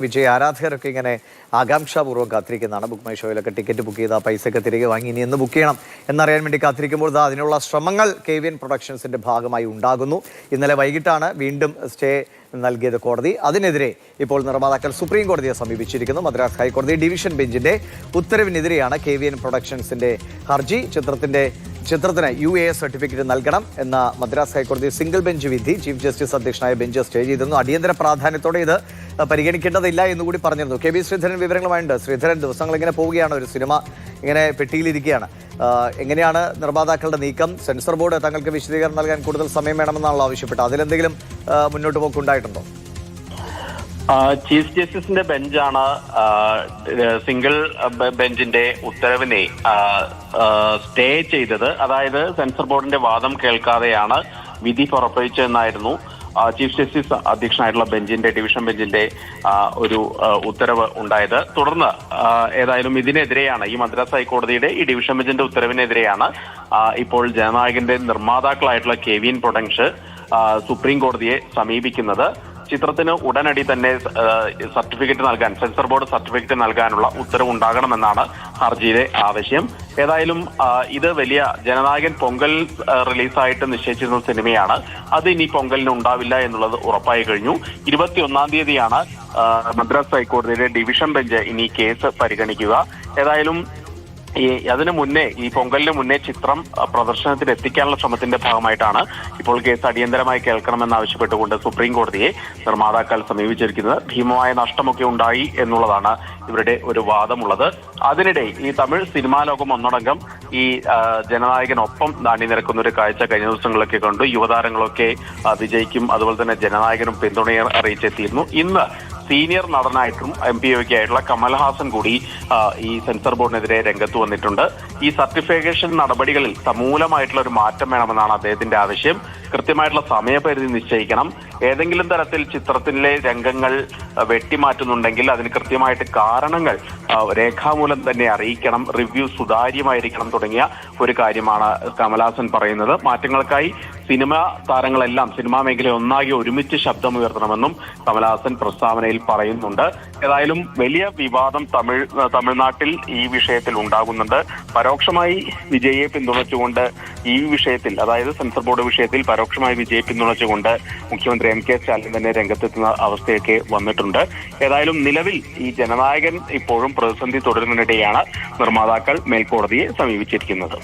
വിജയ് ആരാധകരൊക്കെ ഇങ്ങനെ ആകാംക്ഷാപൂർവ്വം കാത്തിരിക്കുന്നതാണ്. Book my ഷോയിലൊക്കെ ticket book ചെയ്ത പൈസയൊക്കെ തിരികെ വാങ്ങി ഇനി എന്ന് ബുക്ക് ചെയ്യണം എന്നറിയാൻ വേണ്ടി കാത്തിരിക്കുമ്പോൾ അതിനുള്ള ശ്രമങ്ങൾ KVN പ്രൊഡക്ഷൻസിന്റെ ഭാഗമായി ഉണ്ടാകുന്നു. ഇന്നലെ വൈകിട്ടാണ് വീണ്ടും സ്റ്റേ നൽകിയത് കോടതി. അതിനെതിരെ ഇപ്പോൾ നിർമ്മാതാക്കൾ സുപ്രീം കോടതിയെ സമീപിച്ചിരിക്കുന്നു. മദ്രാസ് ഹൈക്കോടതി ഡിവിഷൻ ബെഞ്ചിന്റെ ഉത്തരവിനെതിരെയാണ് KVN പ്രൊഡക്ഷൻസിന്റെ ഹർജി. ചിത്രത്തിന് UAA സർട്ടിഫിക്കറ്റ് നൽകണം എന്ന മദ്രാസ് ഹൈക്കോടതി സിംഗിൾ ബെഞ്ച് വിധി ചീഫ് ജസ്റ്റിസ് അധ്യക്ഷനായ ബെഞ്ച് സ്റ്റേ ചെയ്തിരുന്നു. അടിയന്തര പ്രാധാന്യത്തോടെ ഇത് പരിഗണിക്കേണ്ടതില്ല എന്നുകൂടി പറഞ്ഞിരുന്നു. KB ശ്രീധരൻ വിവരങ്ങളുമായുണ്ട്. ശ്രീധരൻ, ദിവസങ്ങൾ ഇങ്ങനെ പോവുകയാണ്, ഒരു സിനിമ ഇങ്ങനെ പെട്ടിയിലിരിക്കുകയാണ്. എങ്ങനെയാണ് നിർമ്മാതാക്കളുടെ നീക്കം? സെൻസർ ബോർഡ് തങ്ങൾക്ക് വിശദീകരണം നൽകാൻ കൂടുതൽ സമയം വേണമെന്നാണല്ലോ ആവശ്യപ്പെട്ടത്. അതിലെന്തെങ്കിലും മുന്നോട്ട് പോക്കുണ്ടായിട്ടുണ്ടോ? ചീഫ് ജസ്റ്റിസിന്റെ ബെഞ്ചാണ് സിംഗിൾ ബെഞ്ചിന്റെ ഉത്തരവിനെ സ്റ്റേ ചെയ്തത്. അതായത് സെൻസർ ബോർഡിന്റെ വാദം കേൾക്കാതെയാണ് വിധി പുറപ്പെടുവിച്ചതെന്നായിരുന്നു ചീഫ് ജസ്റ്റിസ് അധ്യക്ഷനായിട്ടുള്ള ഡിവിഷൻ ബെഞ്ചിന്റെ ഒരു ഉത്തരവ് ഉണ്ടായത്. തുടർന്ന് ഏതായാലും ഇതിനെതിരെയാണ്, ഈ മദ്രാസ് ഹൈക്കോടതിയുടെ ഈ ഡിവിഷൻ ബെഞ്ചിന്റെ ഉത്തരവിനെതിരെയാണ് ഇപ്പോൾ ജനനായകന്റെ നിർമ്മാതാക്കളായിട്ടുള്ള KVN പ്രൊഡക്ഷൻ സുപ്രീം കോടതിയെ സമീപിക്കുന്നത്. ചിത്രത്തിന് ഉടനടി തന്നെ സർട്ടിഫിക്കറ്റ് നൽകാൻ, സെൻസർ ബോർഡ് സർട്ടിഫിക്കറ്റ് നൽകാനുള്ള ഉത്തരവ് ഉണ്ടാകണമെന്നാണ് ഹർജിയിലെ ആവശ്യം. ഏതായാലും ഇത് വലിയ ജനനായകൻ പൊങ്കൽ റിലീസായിട്ട് നിശ്ചയിച്ചിരുന്ന സിനിമയാണ്. അത് ഇനി പൊങ്കലിന് ഉണ്ടാവില്ല എന്നുള്ളത് ഉറപ്പായി കഴിഞ്ഞു. 21-ാം തീയതിയാണ് മദ്രാസ് ഹൈക്കോടതിയുടെ ഡിവിഷൻ ബെഞ്ച് ഇനി കേസ് പരിഗണിക്കുക. ഏതായാലും അതിനു മുന്നേ, ഈ പൊങ്കലിന് മുന്നേ ചിത്രം പ്രദർശനത്തിന് എത്തിക്കാനുള്ള ശ്രമത്തിന്റെ ഭാഗമായിട്ടാണ് ഇപ്പോൾ കേസ് അടിയന്തരമായി കേൾക്കണമെന്നാവശ്യപ്പെട്ടുകൊണ്ട് സുപ്രീം കോടതിയെ നിർമ്മാതാക്കൾ സമീപിച്ചിരിക്കുന്നത്. ഭീമമായ നഷ്ടമൊക്കെ ഉണ്ടായി എന്നുള്ളതാണ് ഇവരുടെ ഒരു വാദമുള്ളത്. അതിനിടെ ഈ തമിഴ് സിനിമാ ലോകം ഒന്നടങ്കം ഈ ജനനായകനൊപ്പം അണിനിരക്കുന്ന ഒരു കാഴ്ച കഴിഞ്ഞ ദിവസങ്ങളൊക്കെ കണ്ടു. യുവതാരങ്ങളൊക്കെ വിജയിക്കും അതുപോലെ തന്നെ ജനനായകനും പിന്തുണയെ അറിയിച്ചെത്തിയിരുന്നു. ഇന്ന് സീനിയർ നടനായിട്ടും MPOK ആയിട്ടുള്ള കമൽഹാസൻ കൂടി ഈ സെൻസർ ബോർഡിനെതിരെ രംഗത്ത് വന്നിട്ടുണ്ട്. ഈ സർട്ടിഫിക്കേഷൻ നടപടികളിൽ സമൂലമായിട്ടുള്ള ഒരു മാറ്റം വേണമെന്നാണ് അദ്ദേഹത്തിന്റെ ആവശ്യം. കൃത്യമായിട്ടുള്ള സമയപരിധി നിശ്ചയിക്കണം. ഏതെങ്കിലും തരത്തിൽ ചിത്രത്തിലെ രംഗങ്ങൾ വെട്ടിമാറ്റുന്നുണ്ടെങ്കിൽ അതിന് കൃത്യമായിട്ട് കാരണങ്ങൾ രേഖാമൂലം തന്നെ അറിയിക്കണം. റിവ്യൂ സുതാര്യമായിരിക്കണം തുടങ്ങിയ ഒരു കാര്യമാണ് കമൽഹാസൻ പറയുന്നത്. മാറ്റങ്ങൾക്കായി സിനിമാ താരങ്ങളെല്ലാം, സിനിമാ മേഖല ഒന്നാകെ ഒരുമിച്ച് ശബ്ദമുയർത്തണമെന്നും കമൽഹാസൻ പ്രസ്താവനയിൽ പറയുന്നുണ്ട്. ഏതായാലും വലിയ വിവാദം തമിഴ്നാട്ടിൽ ഈ വിഷയത്തിൽ ഉണ്ടാകുന്നുണ്ട്. പരോക്ഷമായി വിജയെ പിന്തുണച്ചുകൊണ്ട് ഈ വിഷയത്തിൽ, അതായത് സെൻസർ ബോർഡ് വിഷയത്തിൽ പരോക്ഷമായി വിജയെ പിന്തുണച്ചുകൊണ്ട് മുഖ്യമന്ത്രി MK സ്റ്റാലിൻ തന്നെ രംഗത്തെത്തുന്ന അവസ്ഥയൊക്കെ വന്നിട്ടുണ്ട്. ഏതായാലും നിലവിൽ ഈ ജനനായകൻ ഇപ്പോഴും പ്രതിസന്ധി തുടരുന്നതിനിടെയാണ് നിർമ്മാതാക്കൾ മേൽക്കോടതിയെ സമീപിച്ചിരിക്കുന്നത്.